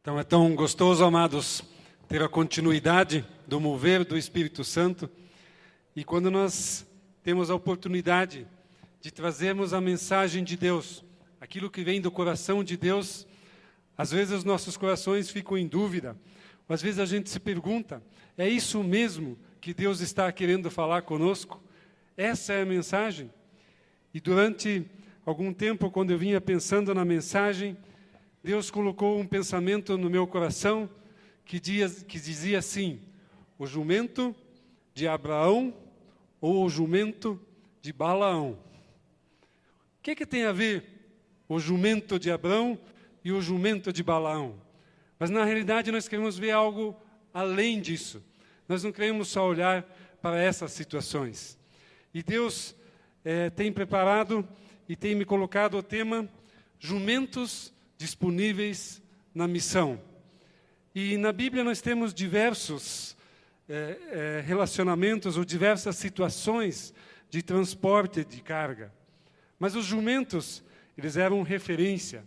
Então é tão gostoso, amados, ter a continuidade do mover do Espírito Santo. E quando nós temos a oportunidade de trazermos a mensagem de Deus, aquilo que vem do coração de Deus, às vezes os nossos corações ficam em dúvida. Às vezes a gente se pergunta, é isso mesmo que Deus está querendo falar conosco? Essa é a mensagem? E durante algum tempo, quando eu vinha pensando na mensagem, Deus colocou um pensamento no meu coração que dizia assim: o jumento de Abraão ou o jumento de Balaão? O que tem a ver o jumento de Abraão e o jumento de Balaão? Mas na realidade nós queremos ver algo além disso. Nós não queremos só olhar para essas situações. E Deus tem preparado e tem me colocado o tema jumentos disponíveis na missão. E na Bíblia nós temos diversos relacionamentos ou diversas situações de transporte de carga. Mas os jumentos, eles eram referência.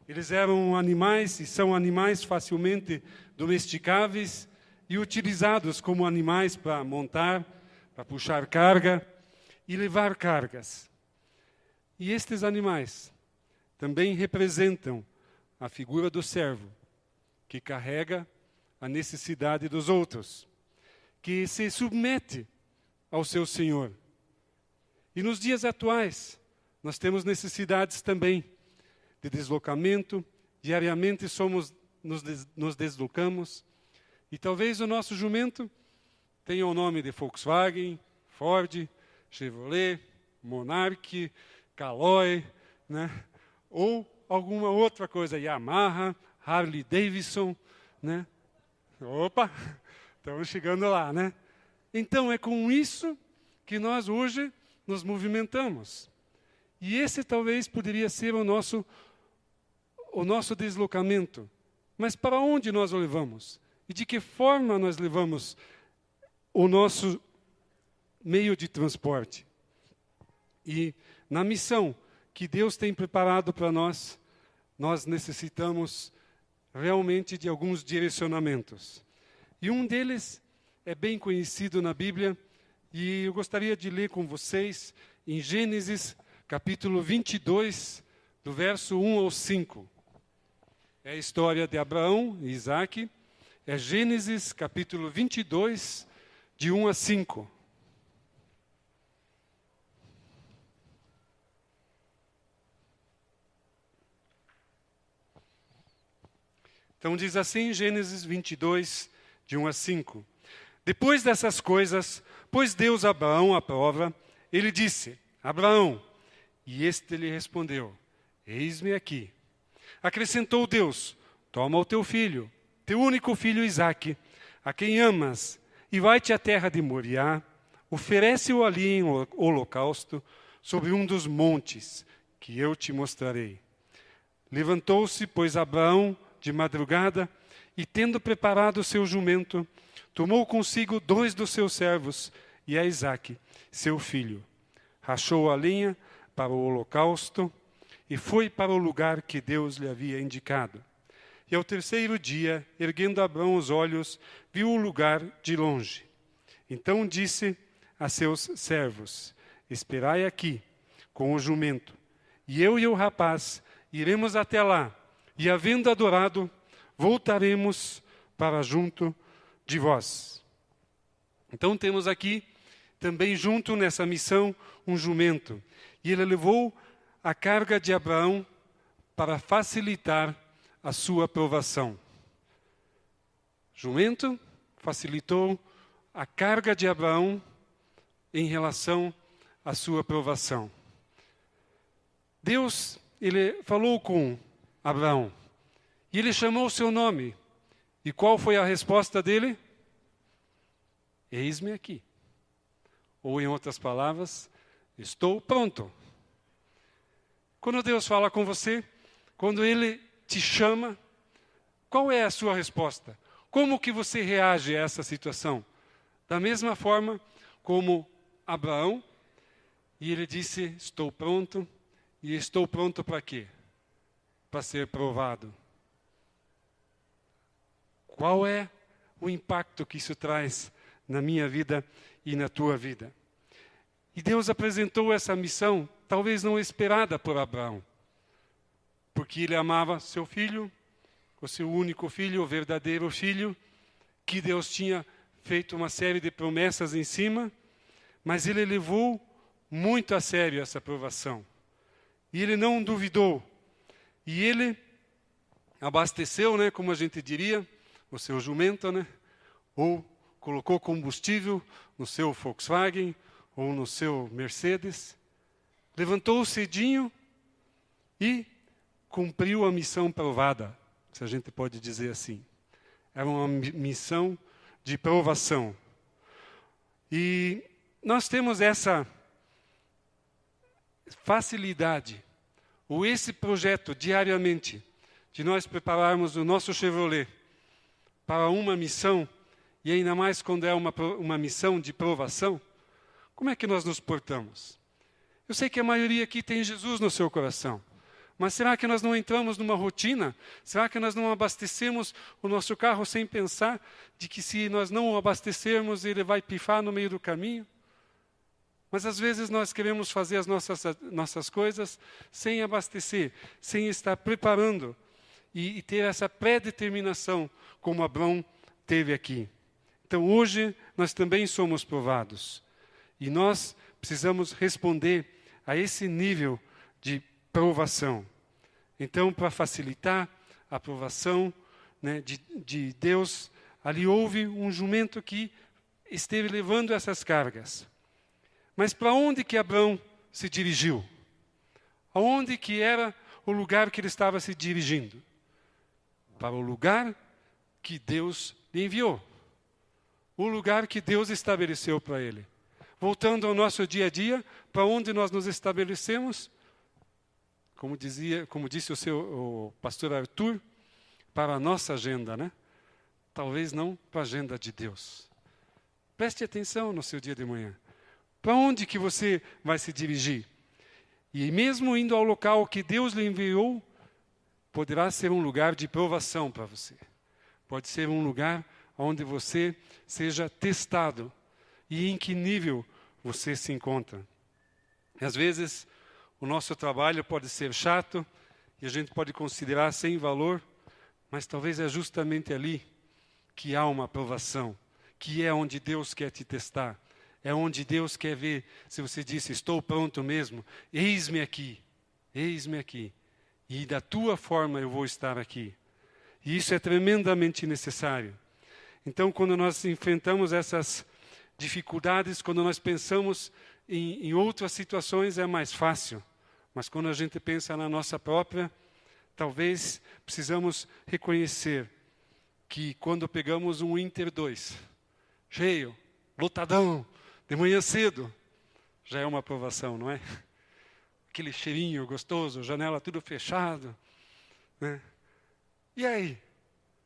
Eles eram animais e são animais facilmente domesticáveis e utilizados como animais para montar, para puxar carga e levar cargas. E estes animais também representam a figura do servo, que carrega a necessidade dos outros, que se submete ao seu Senhor. E nos dias atuais, nós temos necessidades também de deslocamento. Diariamente nos deslocamos. E talvez o nosso jumento tenha o nome de Volkswagen, Ford, Chevrolet, Monarch, Caloi, né? Ou alguma outra coisa, Yamaha, Harley Davidson, né? Opa, estamos chegando lá, né? Então é com isso que nós hoje nos movimentamos. E esse talvez poderia ser o nosso deslocamento. Mas para onde nós o levamos? E de que forma nós levamos o nosso meio de transporte? E na missão que Deus tem preparado para nós, nós necessitamos realmente de alguns direcionamentos. E um deles é bem conhecido na Bíblia, e eu gostaria de ler com vocês em Gênesis, capítulo 22, do verso 1 ao 5. É a história de Abraão e Isaque. É Gênesis, capítulo 22, de 1 a 5. Então diz assim, Gênesis 22, de 1 a 5. Depois dessas coisas, pôs Deus a Abraão à prova, ele disse: Abraão, e este lhe respondeu: Eis-me aqui. Acrescentou Deus: Toma o teu filho, teu único filho Isaque, a quem amas, e vai-te à terra de Moriá, oferece-o ali em holocausto, sobre um dos montes que eu te mostrarei. Levantou-se, pois, Abraão de madrugada, e tendo preparado o seu jumento, tomou consigo 2 dos seus servos e a Isaque, seu filho. Rachou a lenha para o holocausto e foi para o lugar que Deus lhe havia indicado. E ao terceiro dia, erguendo Abraão os olhos, viu o lugar de longe. Então disse a seus servos: Esperai aqui com o jumento, e eu e o rapaz iremos até lá, e havendo adorado, voltaremos para junto de vós. Então temos aqui também junto nessa missão um jumento. E ele levou a carga de Abraão para facilitar a sua provação. Jumento facilitou a carga de Abraão em relação à sua provação. Deus, ele falou com Abraão e ele chamou o seu nome. E qual foi a resposta dele? Eis-me aqui. Ou em outras palavras, estou pronto. Quando Deus fala com você, quando Ele te chama, qual é a sua resposta? Como que você reage a essa situação? Da mesma forma como Abraão, e ele disse: estou pronto. E estou pronto para quê? Para ser provado. Qual é o impacto que isso traz na minha vida e na tua vida? E Deus apresentou essa missão, talvez não esperada por Abraão, porque ele amava seu filho, o seu único filho, o verdadeiro filho, que Deus tinha feito uma série de promessas em cima, mas ele levou muito a sério essa provação. E ele não duvidou. E ele abasteceu, né, como a gente diria, o seu jumento, né, ou colocou combustível no seu Volkswagen ou no seu Mercedes, levantou cedinho e cumpriu a missão provada, se a gente pode dizer assim. Era uma missão de provação. E nós temos essa facilidade, ou esse projeto diariamente, de nós prepararmos o nosso Chevrolet para uma missão, e ainda mais quando é uma missão de provação. Como é que nós nos portamos? Eu sei que a maioria aqui tem Jesus no seu coração, mas será que nós não entramos numa rotina? Será que nós não abastecemos o nosso carro sem pensar de que se nós não o abastecermos, ele vai pifar no meio do caminho? Mas às vezes nós queremos fazer as nossas coisas sem abastecer, sem estar preparando e ter essa pré-determinação como Abraão teve aqui. Então hoje nós também somos provados. E nós precisamos responder a esse nível de provação. Então, para facilitar a aprovação, né, de Deus, ali houve um jumento que esteve levando essas cargas. Mas para onde que Abraão se dirigiu? Aonde que era o lugar que ele estava se dirigindo? Para o lugar que Deus lhe enviou. O lugar que Deus estabeleceu para ele. Voltando ao nosso dia a dia, para onde nós nos estabelecemos? Como disse o pastor Arthur, para a nossa agenda, né? Talvez não para a agenda de Deus. Preste atenção no seu dia de manhã. Para onde que você vai se dirigir? E mesmo indo ao local que Deus lhe enviou, poderá ser um lugar de provação para você. Pode ser um lugar onde você seja testado. E em que nível você se encontra. Às vezes, o nosso trabalho pode ser chato e a gente pode considerar sem valor, mas talvez é justamente ali que há uma aprovação, que é onde Deus quer te testar, é onde Deus quer ver se você disse, estou pronto mesmo, eis-me aqui, e da tua forma eu vou estar aqui. E isso é tremendamente necessário. Então, quando nós enfrentamos essas dificuldades, quando nós pensamos em outras situações, é mais fácil. Mas quando a gente pensa na nossa própria, talvez precisamos reconhecer que quando pegamos um Inter 2, cheio, lotadão, de manhã cedo, já é uma aprovação, não é? Aquele cheirinho gostoso, janela tudo fechado, né? E aí?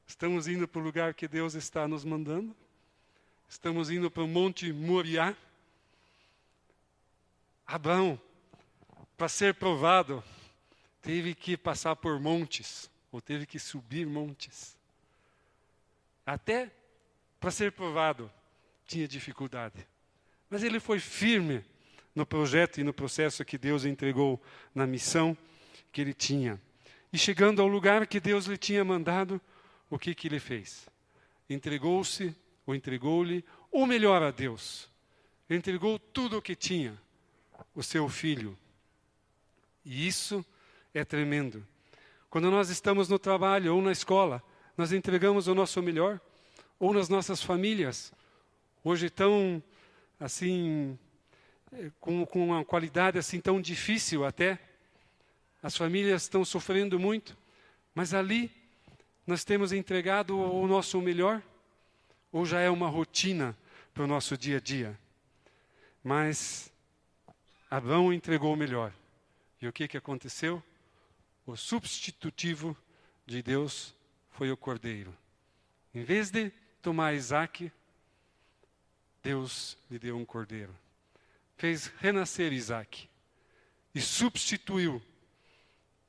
Estamos indo para o lugar que Deus está nos mandando? Estamos indo para o Monte Moriá? Abraão, para ser provado, teve que passar por montes, ou teve que subir montes. Até para ser provado, tinha dificuldade. Mas ele foi firme no projeto e no processo que Deus entregou na missão que ele tinha. E chegando ao lugar que Deus lhe tinha mandado, o que ele fez? Entregou-lhe o melhor a Deus. Ele entregou tudo o que tinha, o seu filho. E isso é tremendo. Quando nós estamos no trabalho ou na escola, nós entregamos o nosso melhor, ou nas nossas famílias, hoje tão assim, com uma qualidade assim tão difícil até, as famílias estão sofrendo muito, mas ali nós temos entregado o nosso melhor, ou já é uma rotina para o nosso dia a dia? Mas Abraão entregou o melhor. E o que aconteceu? O substitutivo de Deus foi o cordeiro. Em vez de tomar Isaac, Deus lhe deu um cordeiro. Fez renascer Isaac. E substituiu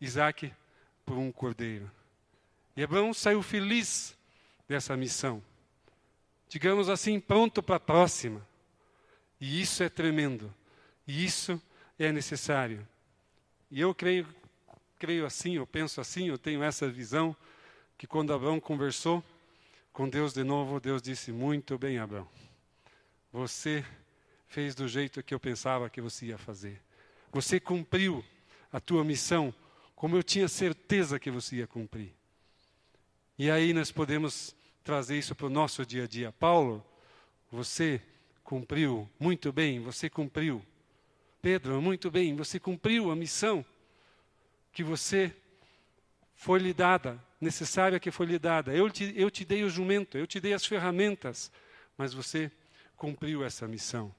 Isaac por um cordeiro. E Abraão saiu feliz dessa missão. Digamos assim, pronto para a próxima. E isso é tremendo. E isso é necessário. E eu creio assim, eu penso assim, eu tenho essa visão, que quando Abraão conversou com Deus de novo, Deus disse: muito bem, Abraão. Você fez do jeito que eu pensava que você ia fazer. Você cumpriu a tua missão como eu tinha certeza que você ia cumprir. E aí nós podemos trazer isso para o nosso dia a dia. Paulo, você cumpriu muito bem, você cumpriu. Pedro, muito bem, você cumpriu a missão que você foi lhe dada, necessária que foi lhe dada. Eu te dei o jumento, eu te dei as ferramentas, mas você cumpriu essa missão.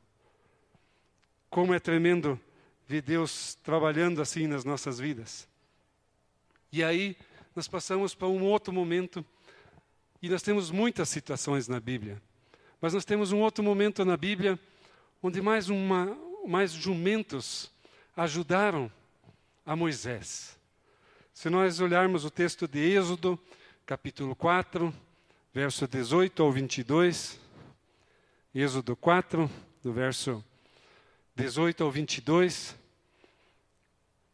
Como é tremendo ver Deus trabalhando assim nas nossas vidas. E aí nós passamos para um outro momento, e nós temos muitas situações na Bíblia, mas nós temos um outro momento na Bíblia onde mais jumentos ajudaram a Moisés. Se nós olharmos o texto de Êxodo, capítulo 4, verso 18 ao 22, Êxodo 4, do verso 18 ao 22,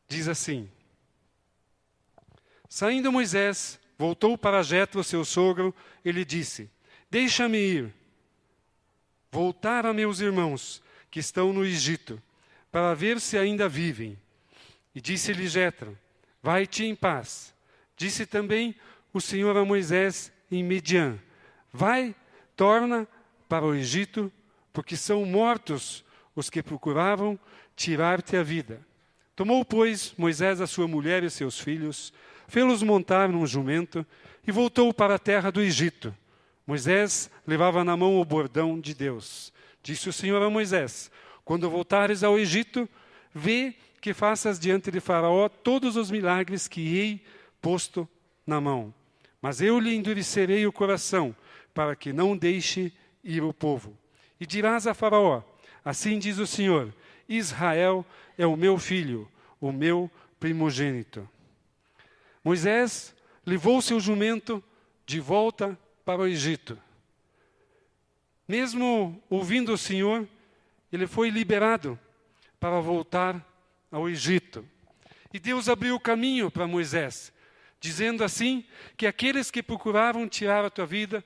diz assim: Saindo Moisés, voltou para Jetro, seu sogro, e lhe disse: Deixa-me ir, voltar a meus irmãos, que estão no Egito, para ver se ainda vivem. E disse-lhe Jetro: Vai-te em paz. Disse também o Senhor a Moisés em Midian: Vai, torna para o Egito, porque são mortos os que procuravam tirar-te a vida. Tomou, pois, Moisés a sua mulher e seus filhos, fê-los montar num jumento e voltou para a terra do Egito. Moisés levava na mão o bordão de Deus. Disse o Senhor a Moisés: Quando voltares ao Egito, vê que faças diante de Faraó todos os milagres que hei posto na mão. Mas eu lhe endurecerei o coração, para que não deixe ir o povo. E dirás a Faraó: Assim diz o Senhor: Israel é o meu filho, o meu primogênito. Moisés levou seu jumento de volta para o Egito. Mesmo ouvindo o Senhor, ele foi liberado para voltar ao Egito. E Deus abriu o caminho para Moisés, dizendo assim que aqueles que procuravam tirar a tua vida,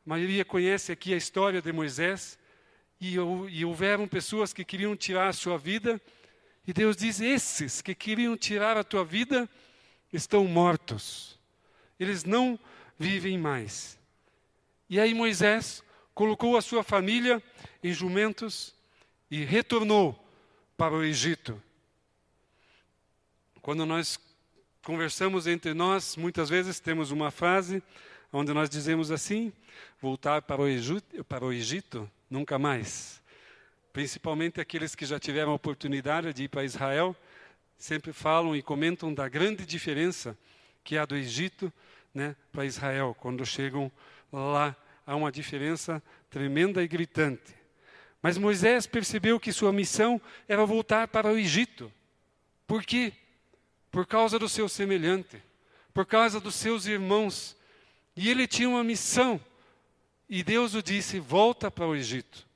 a maioria conhece aqui a história de Moisés, e houveram pessoas que queriam tirar a sua vida, e Deus diz: esses que queriam tirar a tua vida estão mortos. Eles não vivem mais. E aí Moisés colocou a sua família em jumentos e retornou para o Egito. Quando nós conversamos entre nós, muitas vezes temos uma frase onde nós dizemos assim: voltar para o Egito, nunca mais. Principalmente aqueles que já tiveram a oportunidade de ir para Israel, sempre falam e comentam da grande diferença que há do Egito, né, para Israel. Quando chegam lá, há uma diferença tremenda e gritante. Mas Moisés percebeu que sua missão era voltar para o Egito. Por quê? Por causa do seu semelhante, por causa dos seus irmãos. E ele tinha uma missão. E Deus o disse: volta para o Egito.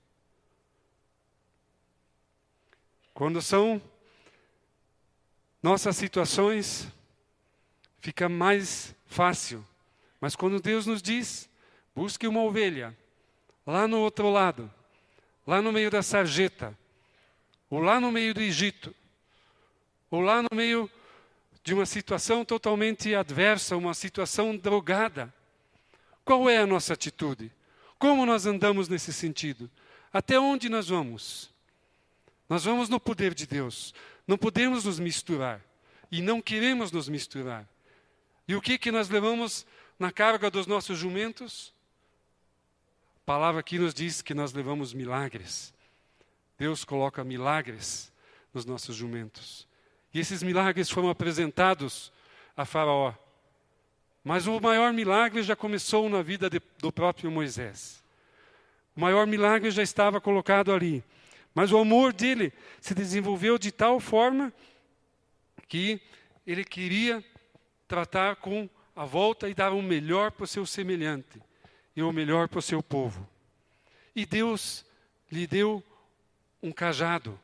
Quando são nossas situações, fica mais fácil. Mas quando Deus nos diz: busque uma ovelha lá no outro lado, lá no meio da sarjeta, ou lá no meio do Egito, ou lá no meio de uma situação totalmente adversa, uma situação drogada, qual é a nossa atitude? Como nós andamos nesse sentido? Até onde nós vamos? Nós vamos no poder de Deus. Não podemos nos misturar. E não queremos nos misturar. E o que nós levamos na carga dos nossos jumentos? A palavra aqui nos diz que nós levamos milagres. Deus coloca milagres nos nossos jumentos. E esses milagres foram apresentados a Faraó. Mas o maior milagre já começou na vida do próprio Moisés. O maior milagre já estava colocado ali. Mas o amor dele se desenvolveu de tal forma que ele queria tratar com a volta e dar o melhor para o seu semelhante. e o melhor para o seu povo. E Deus lhe deu um cajado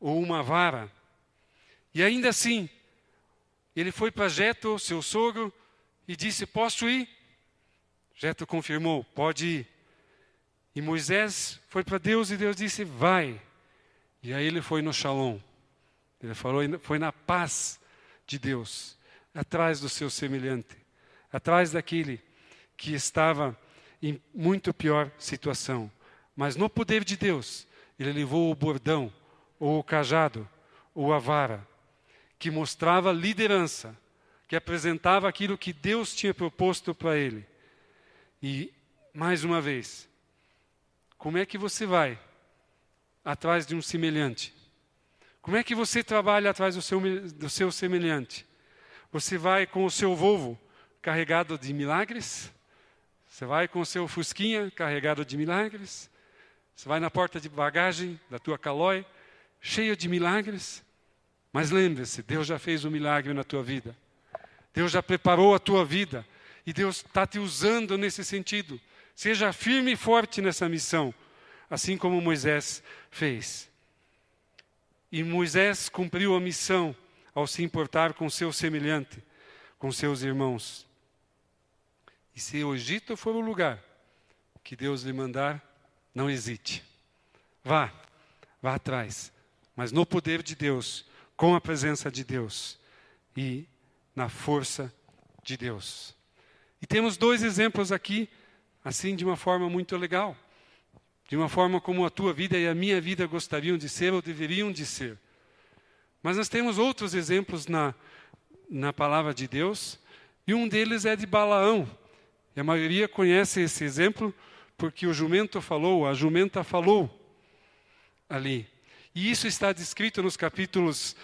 ou uma vara. E ainda assim, ele foi para Jetro, seu sogro, e disse, posso ir? Jetro confirmou, pode ir. E Moisés foi para Deus e Deus disse, vai. E aí ele foi no Shalom. Ele falou, foi na paz de Deus, atrás do seu semelhante, atrás daquele que estava em muito pior situação. Mas no poder de Deus, ele levou o bordão, ou o cajado, ou a vara, que mostrava liderança, que apresentava aquilo que Deus tinha proposto para ele. E, mais uma vez, como é que você vai atrás de um semelhante? Como é que você trabalha atrás do seu semelhante? Você vai com o seu Volvo carregado de milagres? Você vai com o seu Fusquinha carregado de milagres? Você vai na porta de bagagem da tua Caloi cheio de milagres? Mas lembre-se, Deus já fez um milagre na tua vida. Deus já preparou a tua vida. E Deus está te usando nesse sentido. Seja firme e forte nessa missão, assim como Moisés fez. E Moisés cumpriu a missão ao se importar com seu semelhante, com seus irmãos. E se o Egito for o lugar que Deus lhe mandar, não hesite. Vá atrás. Mas no poder de Deus, com a presença de Deus e na força de Deus. E temos 2 exemplos aqui, assim de uma forma muito legal. De uma forma como a tua vida e a minha vida gostariam de ser ou deveriam de ser. Mas nós temos outros exemplos na palavra de Deus, e um deles é de Balaão. E a maioria conhece esse exemplo, porque o jumento falou, a jumenta falou ali. E isso está descrito nos capítulos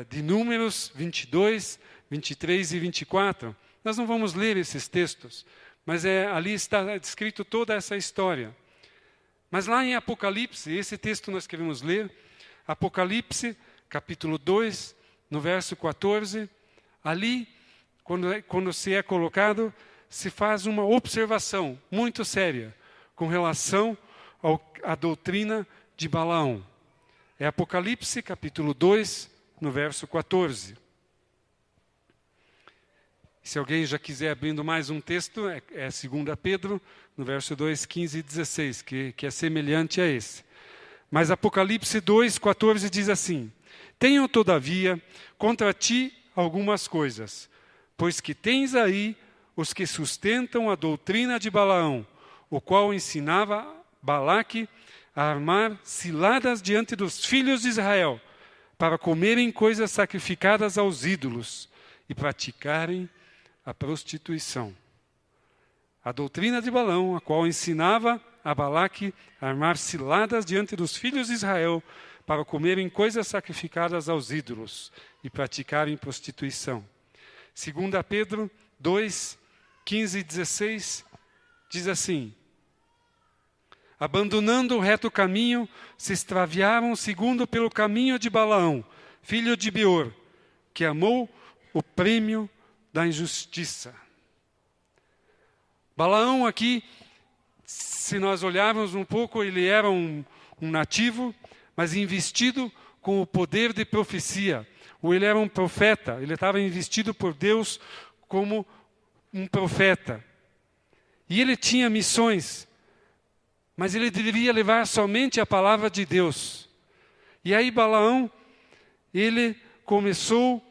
de Números 22, 23 e 24. Nós não vamos ler esses textos, mas ali está descrito toda essa história. Mas lá em Apocalipse, esse texto nós queremos ler, Apocalipse, capítulo 2, no verso 14, ali, quando se é colocado, se faz uma observação muito séria com relação à doutrina de Balaão. É Apocalipse, capítulo 2, no verso 14. Se alguém já quiser abrindo mais um texto, é 2 Pedro, no verso 2, 15 e 16, que é semelhante a esse. Mas Apocalipse 2, 14 diz assim, tenho, todavia, contra ti algumas coisas, pois que tens aí os que sustentam a doutrina de Balaão, o qual ensinava Balaque a armar ciladas diante dos filhos de Israel, para comerem coisas sacrificadas aos ídolos e praticarem a prostituição. A doutrina de Balaão, a qual ensinava a Balaque a armar ciladas diante dos filhos de Israel para comerem coisas sacrificadas aos ídolos e praticarem prostituição. 2 Pedro 2, 15 e 16 diz assim, abandonando o reto caminho, se extraviaram segundo pelo caminho de Balaão, filho de Beor, que amou o prêmio da injustiça. Balaão aqui, se nós olharmos um pouco, ele era um nativo, mas investido com o poder de profecia. Ou ele era um profeta, ele estava investido por Deus como um profeta. E ele tinha missões, mas ele deveria levar somente a palavra de Deus. E aí Balaão, ele começou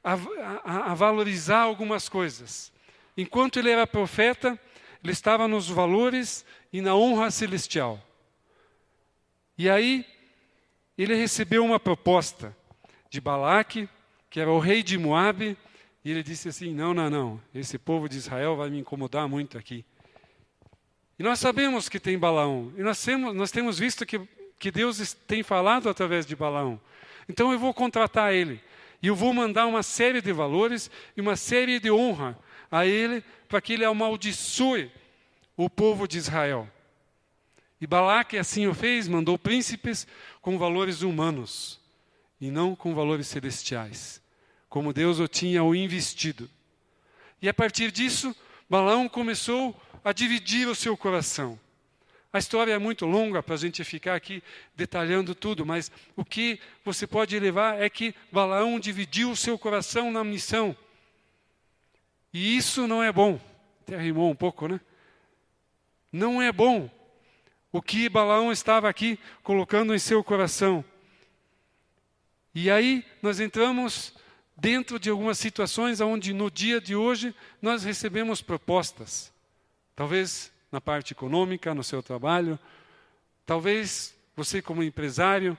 a valorizar algumas coisas. Enquanto ele era profeta, ele estava nos valores e na honra celestial. E aí, ele recebeu uma proposta de Balaque, que era o rei de Moabe, e ele disse assim, não, esse povo de Israel vai me incomodar muito aqui. E nós sabemos que tem Balaão, e nós temos visto que Deus tem falado através de Balaão. Então eu vou contratar ele. E eu vou mandar uma série de valores e uma série de honra a ele, para que ele amaldiçoe o povo de Israel. E Balaque assim o fez, mandou príncipes com valores humanos, e não com valores celestiais, como Deus o tinha o investido. E a partir disso, Balaão começou a dividir o seu coração. A história é muito longa para a gente ficar aqui detalhando tudo, mas o que você pode levar é que Balaão dividiu o seu coração na missão. E isso não é bom. Até rimou um pouco, né? Não é bom o que Balaão estava aqui colocando em seu coração. E aí nós entramos dentro de algumas situações onde no dia de hoje nós recebemos propostas. Talvez na parte econômica, no seu trabalho. Talvez você como empresário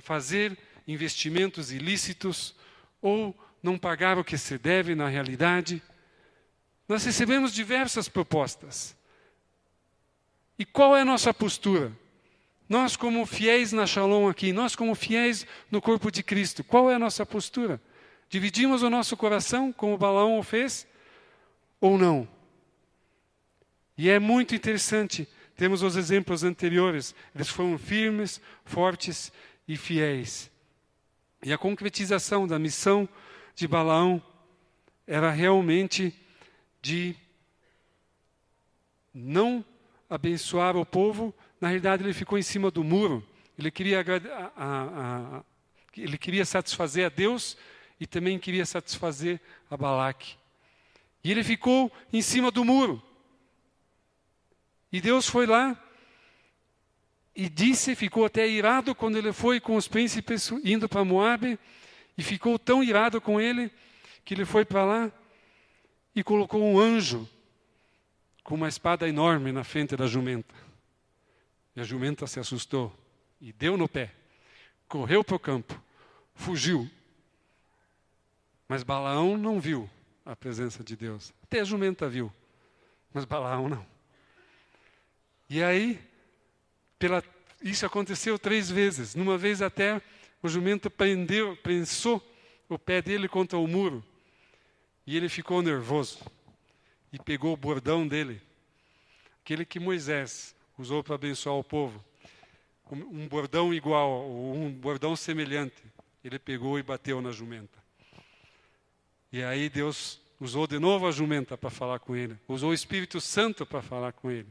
fazer investimentos ilícitos ou não pagar o que se deve na realidade. Nós recebemos diversas propostas. E qual é a nossa postura? Nós como fiéis na Shalom aqui, nós como fiéis no corpo de Cristo, qual é a nossa postura? Dividimos o nosso coração, como Balaão o fez, ou não? E é muito interessante, temos os exemplos anteriores, eles foram firmes, fortes e fiéis. E a concretização da missão de Balaão era realmente de não abençoar o povo. Na realidade, ele ficou em cima do muro. Ele queria satisfazer a Deus e também queria satisfazer a Balaque. E ele ficou em cima do muro. E Deus foi lá e ficou até irado quando ele foi com os príncipes indo para Moabe, e ficou tão irado com ele que ele foi para lá e colocou um anjo com uma espada enorme na frente da jumenta. E a jumenta se assustou e deu no pé, correu para o campo, fugiu. Mas Balaão não viu a presença de Deus. Até a jumenta viu, mas Balaão não. E aí, isso aconteceu 3 vezes. Numa vez até o jumento prensou o pé dele contra o muro. E ele ficou nervoso. E pegou o bordão dele, aquele que Moisés usou para abençoar o povo. Um bordão igual, ou um bordão semelhante. Ele pegou e bateu na jumenta. E aí Deus usou de novo a jumenta para falar com ele. Usou o Espírito Santo para falar com ele.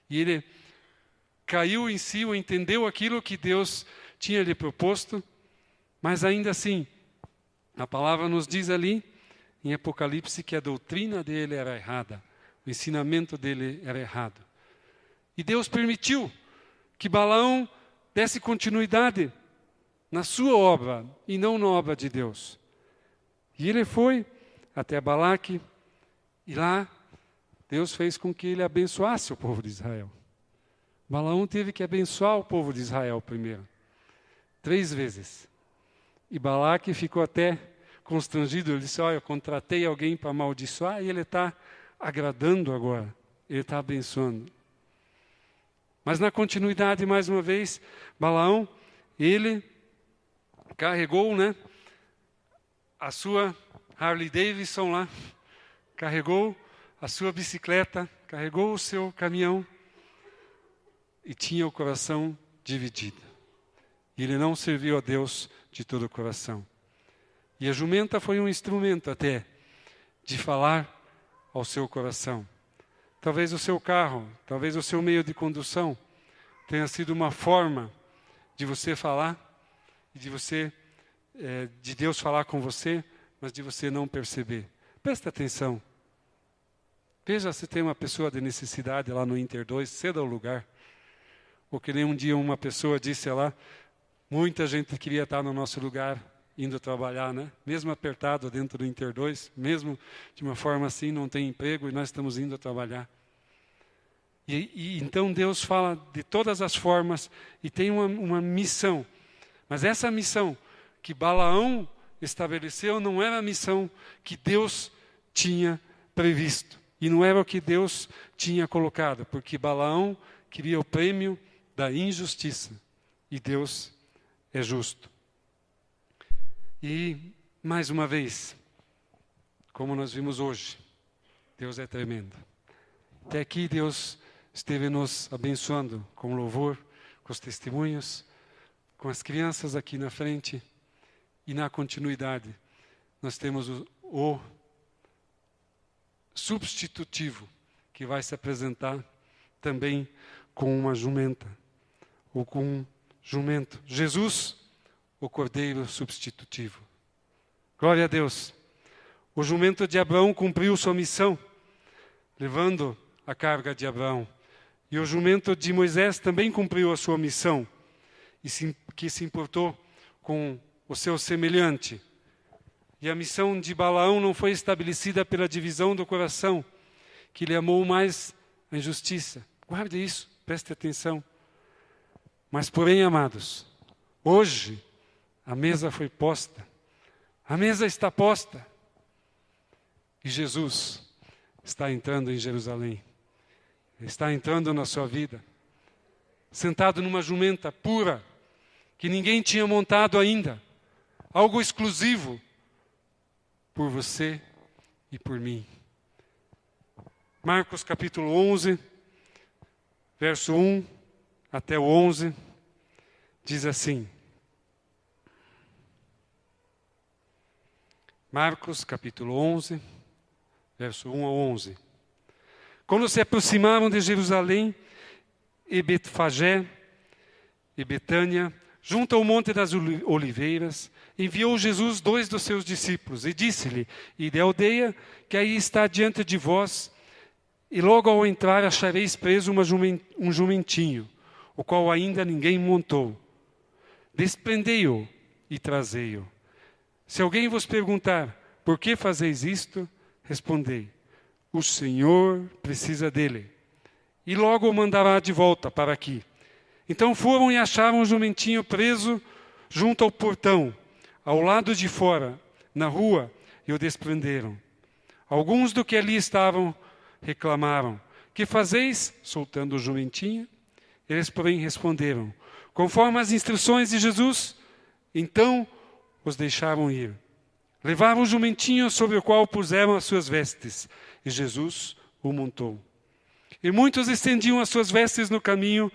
E ele caiu em si, entendeu aquilo que Deus tinha lhe proposto, mas ainda assim, a palavra nos diz ali, em Apocalipse, que a doutrina dele era errada, o ensinamento dele era errado. E Deus permitiu que Balaão desse continuidade na sua obra e não na obra de Deus. E ele foi até Balaque, e lá Deus fez com que ele abençoasse o povo de Israel. Balaão teve que abençoar o povo de Israel primeiro, 3 vezes. E Balaque ficou até constrangido. Ele disse: olha, eu contratei alguém para amaldiçoar e ele está agradando agora. Ele está abençoando. Mas na continuidade, mais uma vez, Balaão, ele carregou, a sua Harley Davidson lá, carregou a sua bicicleta, carregou o seu caminhão e tinha o coração dividido. E ele não serviu a Deus de todo o coração. E a jumenta foi um instrumento até de falar ao seu coração. Talvez o seu carro, talvez o seu meio de condução tenha sido uma forma de você falar, e de Deus falar com você, mas de você não perceber. Presta atenção. Veja se tem uma pessoa de necessidade lá no Inter 2, ceda ao lugar. Ou que nem um dia uma pessoa disse lá, muita gente queria estar no nosso lugar, indo trabalhar, mesmo apertado dentro do Inter 2, mesmo de uma forma assim, não tem emprego e nós estamos indo a trabalhar. E então Deus fala de todas as formas e tem uma missão. Mas essa missão que Balaão estabeleceu não era a missão que Deus tinha previsto. E não era o que Deus tinha colocado, porque Balaão queria o prêmio da injustiça. E Deus é justo. E, mais uma vez, como nós vimos hoje, Deus é tremendo. Até aqui Deus esteve nos abençoando com louvor, com os testemunhos, com as crianças aqui na frente. E na continuidade, nós temos substitutivo que vai se apresentar também com uma jumenta, ou com um jumento. Jesus, o cordeiro substitutivo. Glória a Deus. O jumento de Abraão cumpriu sua missão, levando a carga de Abraão. E o jumento de Moisés também cumpriu a sua missão, que se importou com o seu semelhante. E a missão de Balaão não foi estabelecida pela divisão do coração, que lhe amou mais a injustiça. Guarde isso, preste atenção. Mas, porém, amados, hoje a mesa foi posta. A mesa está posta. E Jesus está entrando em Jerusalém. Está entrando na sua vida. Sentado numa jumenta pura, que ninguém tinha montado ainda. Algo exclusivo por você e por mim. Marcos capítulo 11, verso 1 até o 11, diz assim. Marcos capítulo 11, verso 1 ao 11. Quando se aproximaram de Jerusalém e Betfagé e Betânia, junto ao Monte das Oliveiras, enviou Jesus 2 dos seus discípulos e disse-lhe: Ide à aldeia que aí está diante de vós, e logo ao entrar achareis preso um jumentinho, o qual ainda ninguém montou. Desprendei-o e trazei-o. Se alguém vos perguntar, por que fazeis isto? Respondei, o Senhor precisa dele, e logo o mandará de volta para aqui. Então foram e acharam o jumentinho preso junto ao portão, ao lado de fora, na rua, e o desprenderam. Alguns do que ali estavam reclamaram, que fazeis soltando o jumentinho? Eles, porém, responderam, conforme as instruções de Jesus. Então os deixaram ir. Levaram o jumentinho sobre o qual puseram as suas vestes, e Jesus o montou. E muitos estendiam as suas vestes no caminho,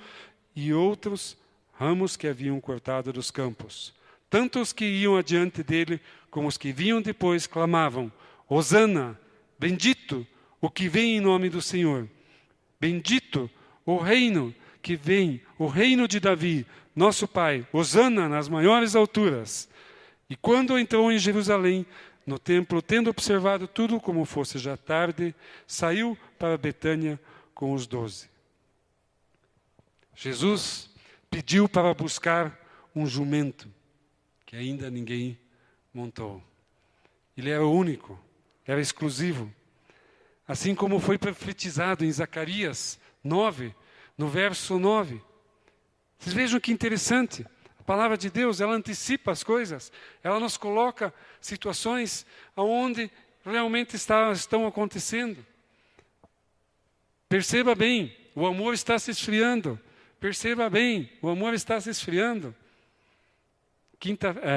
e outros ramos que haviam cortado dos campos. Tanto os que iam adiante dele, como os que vinham depois, clamavam, Hosana, bendito o que vem em nome do Senhor. Bendito o reino que vem, o reino de Davi, nosso pai. Hosana nas maiores alturas. E quando entrou em Jerusalém, no templo, tendo observado tudo como fosse já tarde, saiu para Betânia com os 12. Jesus pediu para buscar um jumento que ainda ninguém montou. Ele era o único, era exclusivo. Assim como foi profetizado em Zacarias 9, no verso 9. Vocês vejam que interessante. A palavra de Deus, ela antecipa as coisas. Ela nos coloca situações onde realmente estão acontecendo. Perceba bem, o amor está se esfriando. Perceba bem, o amor está se esfriando.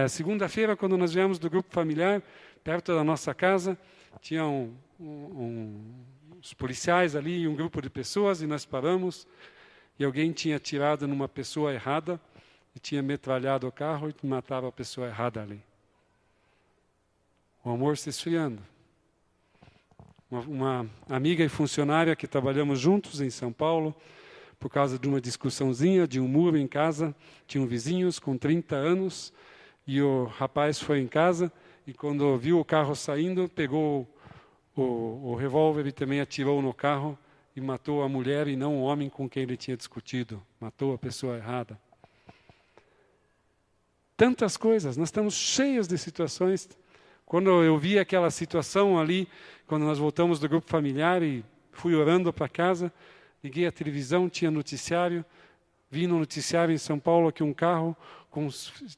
Segunda-feira, quando nós viemos do grupo familiar, perto da nossa casa, tinham os policiais ali e um grupo de pessoas, e nós paramos, e alguém tinha atirado numa pessoa errada, e tinha metralhado o carro e matava a pessoa errada ali. O amor se esfriando. Uma amiga e funcionária que trabalhamos juntos em São Paulo, por causa de uma discussãozinha, de um muro em casa, tinham vizinhos com 30 anos, e o rapaz foi em casa, e quando viu o carro saindo, pegou o revólver e também atirou no carro, e matou a mulher e não o homem com quem ele tinha discutido. Matou a pessoa errada. Tantas coisas, nós estamos cheios de situações. Quando eu vi aquela situação ali, quando nós voltamos do grupo familiar e fui orando para casa, liguei a televisão, tinha noticiário, vi no noticiário em São Paulo que um carro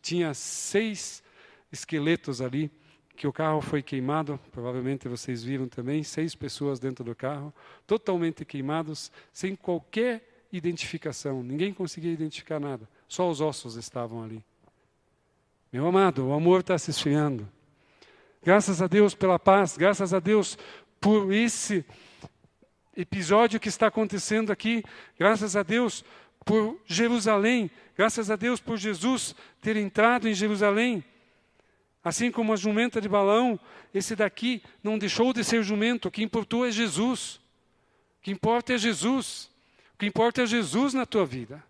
tinha 6 esqueletos ali, que o carro foi queimado, provavelmente vocês viram também, 6 pessoas dentro do carro, totalmente queimados, sem qualquer identificação, ninguém conseguia identificar nada, só os ossos estavam ali. Meu amado, o amor está se esfriando. Graças a Deus pela paz, graças a Deus por esse episódio que está acontecendo aqui, graças a Deus por Jerusalém, graças a Deus por Jesus ter entrado em Jerusalém. Assim como a jumenta de Balaão, esse daqui não deixou de ser jumento. O que importou é Jesus. O que importa é Jesus. O que importa é Jesus na tua vida.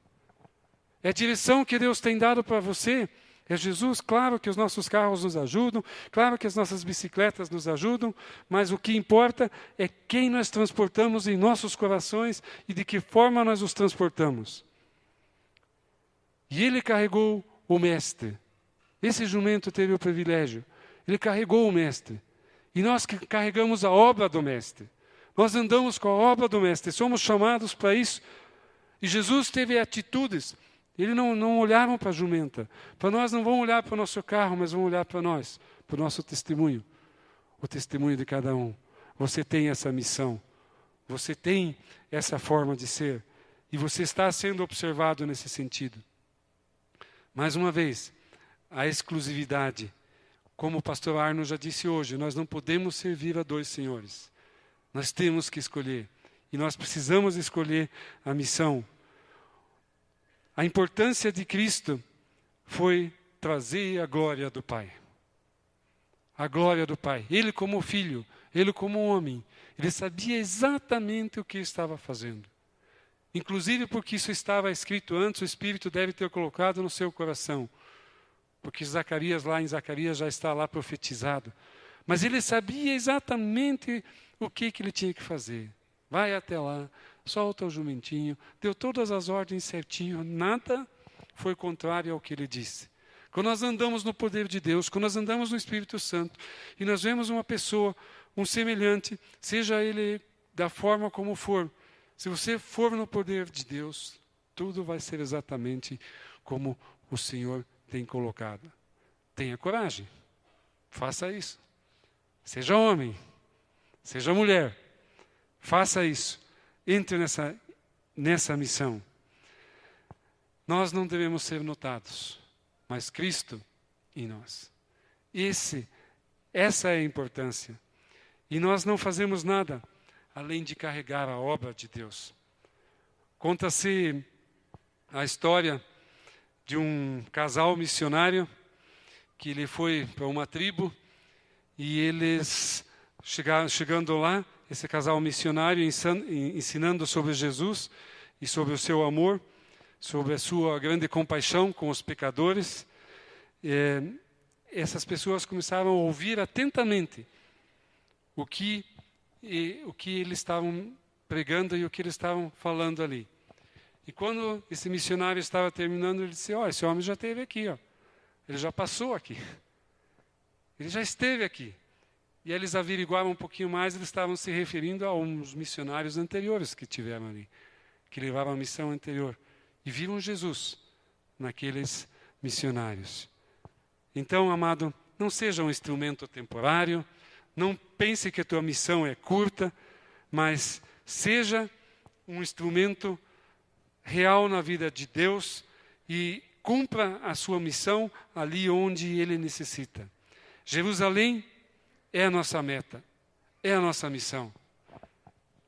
É a direção que Deus tem dado para você. É Jesus. Claro que os nossos carros nos ajudam. Claro que as nossas bicicletas nos ajudam. Mas o que importa é quem nós transportamos em nossos corações e de que forma nós os transportamos. E ele carregou o mestre. Esse jumento teve o privilégio. Ele carregou o mestre. E nós que carregamos a obra do mestre. Nós andamos com a obra do mestre. Somos chamados para isso. E Jesus teve atitudes. Ele não olhavam para a jumenta. Para nós não vão olhar para o nosso carro, mas vão olhar para nós. Para o nosso testemunho. O testemunho de cada um. Você tem essa missão. Você tem essa forma de ser. E você está sendo observado nesse sentido. Mais uma vez, a exclusividade. Como o pastor Arno já disse hoje, nós não podemos servir a dois senhores. Nós temos que escolher. E nós precisamos escolher a missão. A importância de Cristo foi trazer a glória do Pai. A glória do Pai. Ele como filho, ele como homem, ele sabia exatamente o que estava fazendo. Inclusive porque isso estava escrito antes, o Espírito deve ter colocado no seu coração. Porque Zacarias, lá em Zacarias, já está lá profetizado. Mas ele sabia exatamente o que ele tinha que fazer. Vai até lá, solta o jumentinho, deu todas as ordens certinho, nada foi contrário ao que ele disse. Quando nós andamos no poder de Deus, quando nós andamos no Espírito Santo, e nós vemos uma pessoa, um semelhante, seja ele da forma como for, se você for no poder de Deus, tudo vai ser exatamente como o Senhor tem colocado. Tenha coragem. Faça isso. Seja homem. Seja mulher. Faça isso. Entre nessa missão. Nós não devemos ser notados, mas Cristo em nós. Essa é a importância. E nós não fazemos nada além de carregar a obra de Deus. Conta-se a história de um casal missionário que ele foi para uma tribo e eles chegando lá, esse casal missionário ensinando sobre Jesus e sobre o seu amor, sobre a sua grande compaixão com os pecadores. Essas pessoas começaram a ouvir atentamente o que eles estavam pregando e o que eles estavam falando ali. E quando esse missionário estava terminando, ele disse, esse homem já esteve aqui, ele já passou aqui. Ele já esteve aqui. E eles averiguaram um pouquinho mais, eles estavam se referindo a uns missionários anteriores que tiveram ali, que levaram a missão anterior. E viram Jesus naqueles missionários. Então, amado, não seja um instrumento temporário, não pense que a tua missão é curta, mas seja um instrumento real na vida de Deus e cumpra a sua missão ali onde Ele necessita. Jerusalém é a nossa meta, é a nossa missão.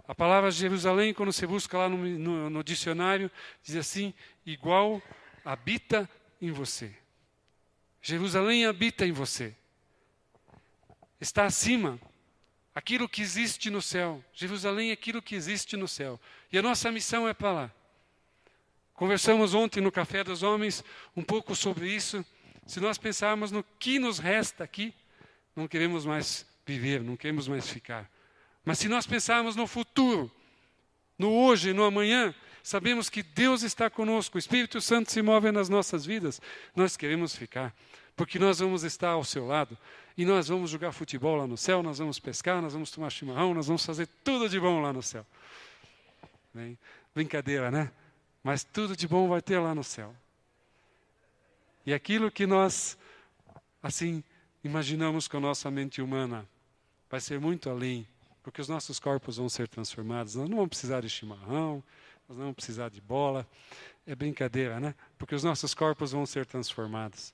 A palavra Jerusalém, quando você busca lá no dicionário, diz assim, igual habita em você. Jerusalém habita em você. Está acima. Aquilo que existe no céu. Jerusalém é aquilo que existe no céu. E a nossa missão é para lá. Conversamos ontem no Café dos Homens um pouco sobre isso. Se nós pensarmos no que nos resta aqui, não queremos mais viver, não queremos mais ficar. Mas se nós pensarmos no futuro, no hoje, no amanhã, sabemos que Deus está conosco, o Espírito Santo se move nas nossas vidas, nós queremos ficar, porque nós vamos estar ao seu lado, e nós vamos jogar futebol lá no céu, nós vamos pescar, nós vamos tomar chimarrão, nós vamos fazer tudo de bom lá no céu. Bem, brincadeira, né? Mas tudo de bom vai ter lá no céu. E aquilo que nós, assim, imaginamos com a nossa mente humana, vai ser muito além, porque os nossos corpos vão ser transformados. Nós não vamos precisar de chimarrão, nós não vamos precisar de bola. É brincadeira, né? Porque os nossos corpos vão ser transformados.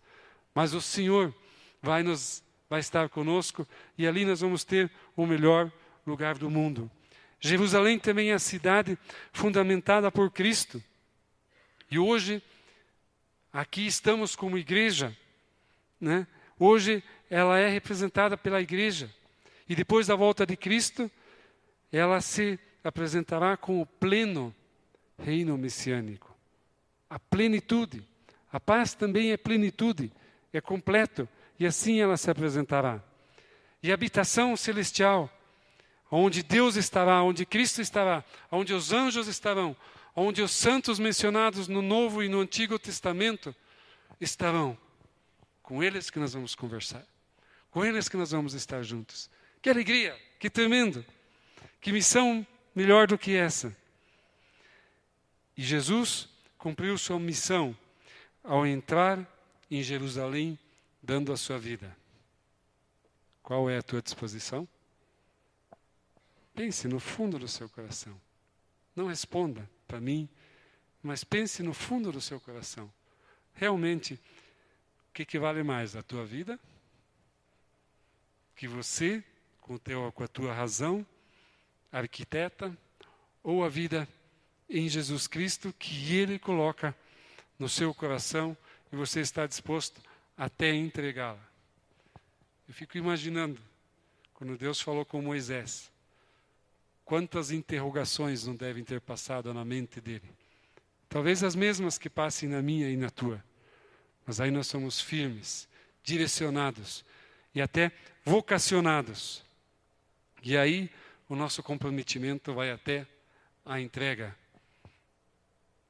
Mas o Senhor vai estar conosco e ali nós vamos ter o melhor lugar do mundo. Jerusalém também é a cidade fundamentada por Cristo. E hoje, aqui estamos como igreja, né? Hoje ela é representada pela igreja. E depois da volta de Cristo, ela se apresentará como o pleno reino messiânico. A plenitude. A paz também é plenitude, é completo. E assim ela se apresentará. E a habitação celestial, onde Deus estará, onde Cristo estará, onde os anjos estarão, onde os santos mencionados no Novo e no Antigo Testamento estarão. Com eles que nós vamos conversar. Com eles que nós vamos estar juntos. Que alegria, que tremendo. Que missão melhor do que essa. E Jesus cumpriu sua missão ao entrar em Jerusalém, dando a sua vida. Qual é a tua disposição? Pense no fundo do seu coração. Não responda para mim, mas pense no fundo do seu coração. Realmente, o que vale mais? A tua vida? Que você, com a tua razão, arquiteta, ou a vida em Jesus Cristo, que Ele coloca no seu coração e você está disposto até entregá-la. Eu fico imaginando, quando Deus falou com Moisés, quantas interrogações não devem ter passado na mente dele. Talvez as mesmas que passem na minha e na tua. Mas aí nós somos firmes, direcionados e até vocacionados. E aí o nosso comprometimento vai até a entrega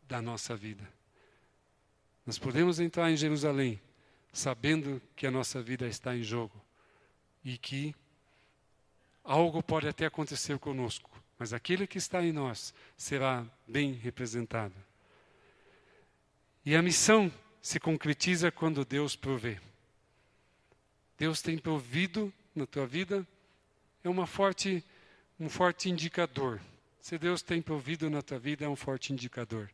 da nossa vida. Nós podemos entrar em Jerusalém sabendo que a nossa vida está em jogo e que algo pode até acontecer conosco, mas aquele que está em nós será bem representado. E a missão se concretiza quando Deus provê. Deus tem provido na tua vida, é um forte indicador. Se Deus tem provido na tua vida, é um forte indicador.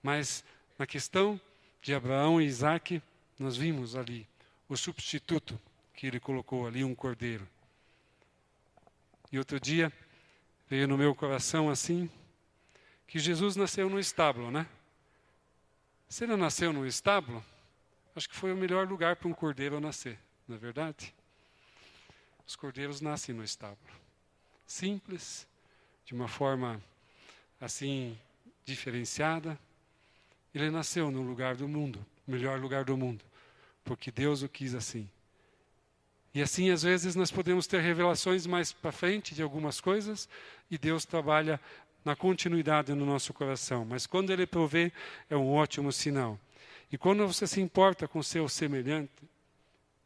Mas na questão de Abraão e Isaque, nós vimos ali o substituto que ele colocou ali, um cordeiro. E outro dia veio no meu coração assim, que Jesus nasceu no estábulo, né? Se ele nasceu no estábulo, acho que foi o melhor lugar para um cordeiro nascer, não é verdade? Os cordeiros nascem no estábulo. Simples, de uma forma assim, diferenciada. Ele nasceu no lugar do mundo, melhor lugar do mundo, porque Deus o quis assim. E assim, às vezes, nós podemos ter revelações mais para frente de algumas coisas, e Deus trabalha na continuidade no nosso coração. Mas quando Ele provê, é um ótimo sinal. E quando você se importa com o seu semelhante,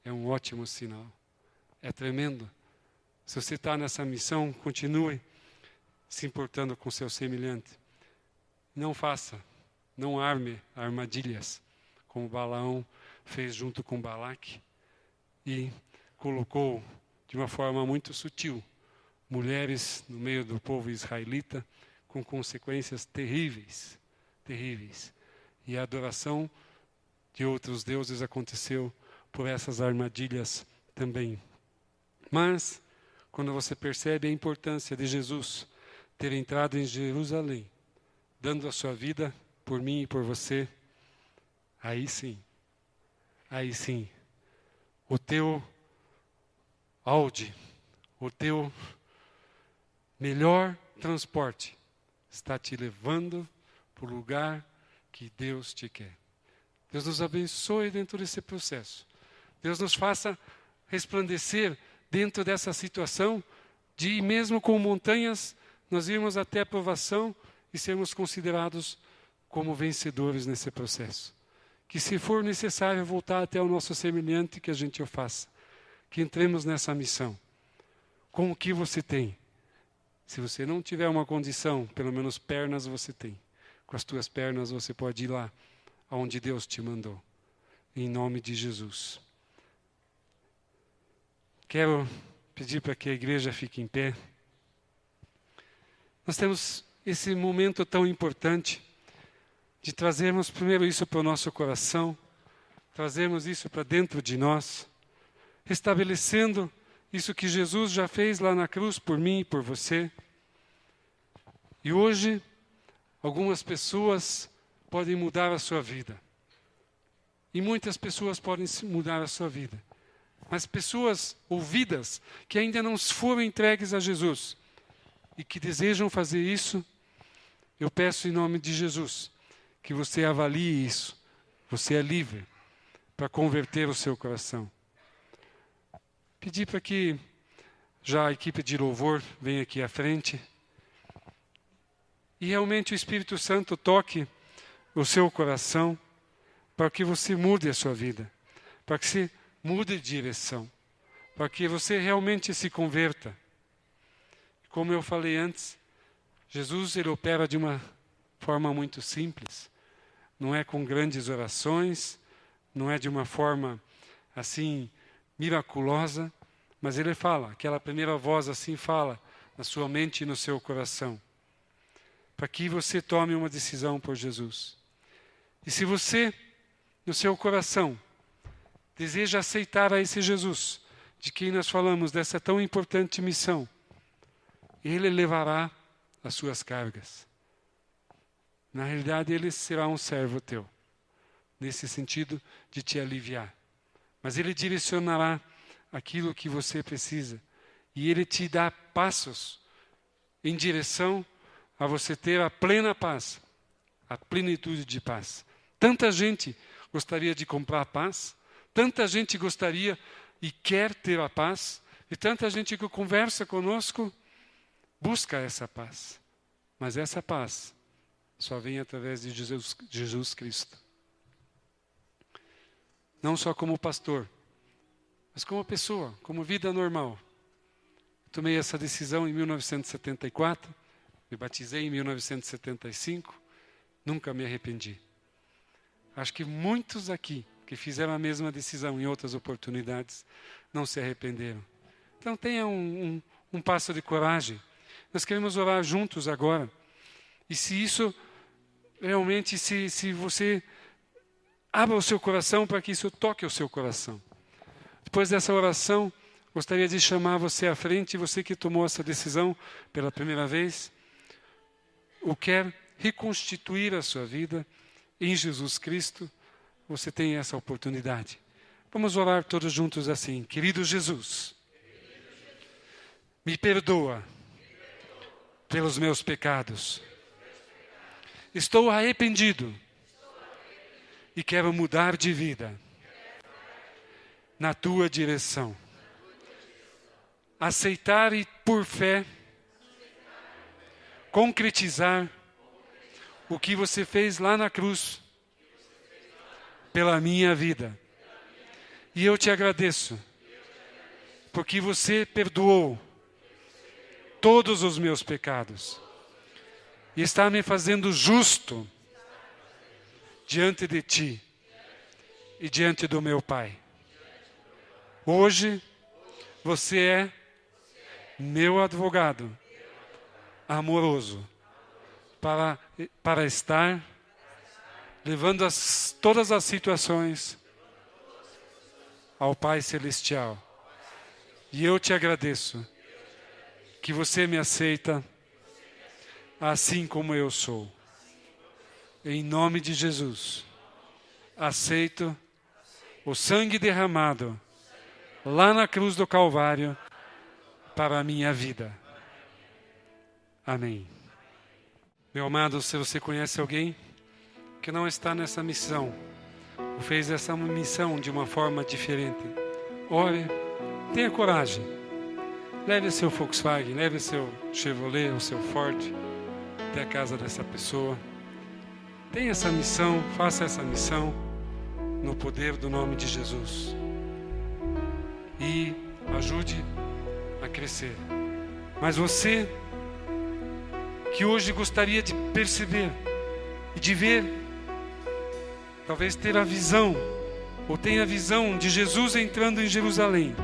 é um ótimo sinal. É tremendo. Se você está nessa missão, continue se importando com o seu semelhante. Não faça, não arme armadilhas, como Balaão fez junto com Balaque, e colocou de uma forma muito sutil mulheres no meio do povo israelita com consequências terríveis, terríveis. E a adoração de outros deuses aconteceu por essas armadilhas também. Mas, quando você percebe a importância de Jesus ter entrado em Jerusalém, dando a sua vida por mim e por você, aí sim, o teu Audi, o teu melhor transporte está te levando para o lugar que Deus te quer. Deus nos abençoe dentro desse processo. Deus nos faça resplandecer dentro dessa situação de, mesmo com montanhas, nós irmos até a provação e sermos considerados como vencedores nesse processo. Que se for necessário voltar até o nosso semelhante, que a gente o faça. Que entremos nessa missão. Com o que você tem? Se você não tiver uma condição, pelo menos pernas você tem. Com as tuas pernas você pode ir lá, aonde Deus te mandou. Em nome de Jesus. Quero pedir para que a igreja fique em pé. Nós temos esse momento tão importante de trazermos primeiro isso para o nosso coração, trazermos isso para dentro de nós, restabelecendo isso que Jesus já fez lá na cruz por mim e por você. E hoje, algumas pessoas podem mudar a sua vida. E muitas pessoas podem mudar a sua vida. mas pessoas ouvidas que ainda não foram entregues a Jesus e que desejam fazer isso, eu peço em nome de Jesus que você avalie isso. Você é livre para converter o seu coração. Pedir para que já a equipe de louvor venha aqui à frente e realmente o Espírito Santo toque o seu coração para que você mude a sua vida, para que você mude de direção, para que você realmente se converta. Como eu falei antes, Jesus ele opera de uma forma muito simples. Não é com grandes orações, não é de uma forma assim miraculosa, mas ele fala, aquela primeira voz assim fala na sua mente e no seu coração, para que você tome uma decisão por Jesus. E se você, no seu coração, deseja aceitar a esse Jesus, de quem nós falamos, dessa tão importante missão, ele levará as suas cargas. Na realidade, ele será um servo teu, nesse sentido de te aliviar. Mas ele direcionará aquilo que você precisa. E ele te dá passos em direção a você ter a plena paz, a plenitude de paz. Tanta gente gostaria de comprar paz, tanta gente gostaria e quer ter a paz, e tanta gente que conversa conosco busca essa paz. Mas essa paz só vem através de Jesus Cristo. Não só como pastor, mas como pessoa, como vida normal. Tomei essa decisão em 1974, me batizei em 1975, nunca me arrependi. Acho que muitos aqui que fizeram a mesma decisão em outras oportunidades não se arrependeram. Então tenha um passo de coragem. Nós queremos orar juntos agora. E se isso realmente, se você abra o seu coração para que isso toque o seu coração. Depois dessa oração, gostaria de chamar você à frente, você que tomou essa decisão pela primeira vez, ou quer reconstituir a sua vida em Jesus Cristo, você tem essa oportunidade. Vamos orar todos juntos assim. Querido Jesus, me perdoa pelos meus pecados. Estou arrependido e quero mudar de vida na tua direção. Aceitar e, por fé, concretizar o que você fez lá na cruz pela minha vida. E eu te agradeço, porque você perdoou todos os meus pecados e está me fazendo justo diante de ti e diante do meu Pai. Hoje você é meu advogado amoroso para estar levando todas as situações ao Pai Celestial. E eu te agradeço que você me aceita assim como eu sou. Em nome de Jesus, aceito o sangue derramado lá na cruz do Calvário para a minha vida. Amém. Meu amado, se você conhece alguém que não está nessa missão, ou fez essa missão de uma forma diferente, ore, tenha coragem. Leve seu Volkswagen, leve seu Chevrolet ou seu Ford até a casa dessa pessoa. Tenha essa missão, faça essa missão no poder do nome de Jesus. E ajude a crescer. Mas você que hoje gostaria de perceber e de ver, talvez ter a visão, ou tenha a visão de Jesus entrando em Jerusalém,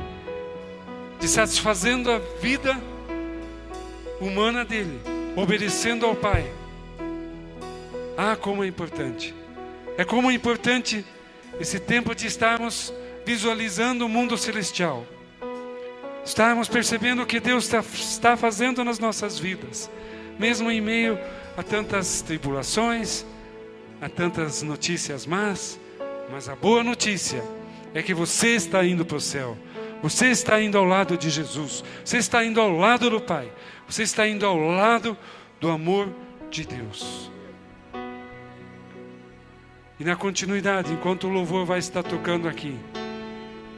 de satisfazendo a vida humana dele, obedecendo ao Pai. Ah, como é importante. É como é importante esse tempo de estarmos visualizando o mundo celestial. Estarmos percebendo o que Deus está fazendo nas nossas vidas. Mesmo em meio a tantas tribulações, a tantas notícias más, mas a boa notícia é que você está indo para o céu. Você está indo ao lado de Jesus. Você está indo ao lado do Pai. Você está indo ao lado do amor de Deus. E na continuidade, enquanto o louvor vai estar tocando aqui,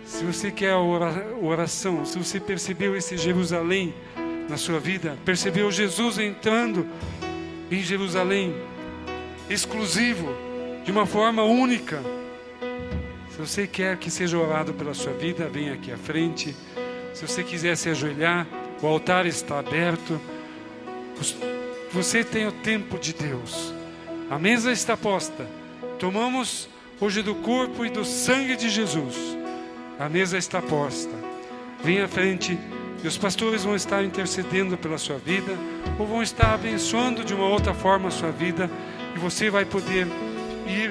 se você quer a oração, se você percebeu esse Jerusalém na sua vida, percebeu Jesus entrando em Jerusalém, exclusivo, de uma forma única. Se você quer que seja orado pela sua vida, venha aqui à frente. Se você quiser se ajoelhar, o altar está aberto. Você tem o tempo de Deus. A mesa está posta. Tomamos hoje do corpo e do sangue de Jesus. A mesa está posta. Venha à frente e os pastores vão estar intercedendo pela sua vida, ou vão estar abençoando de uma outra forma a sua vida, e você vai poder ir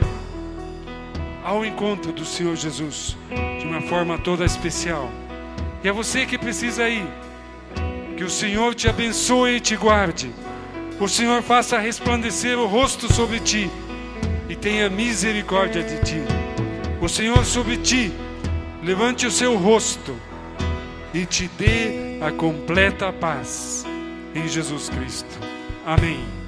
ao encontro do Senhor Jesus de uma forma toda especial. E é você que precisa ir. Que o Senhor te abençoe e te guarde. O Senhor faça resplandecer o rosto sobre ti e tenha misericórdia de ti. O Senhor sobre ti levante o seu rosto e te dê a completa paz em Jesus Cristo. Amém.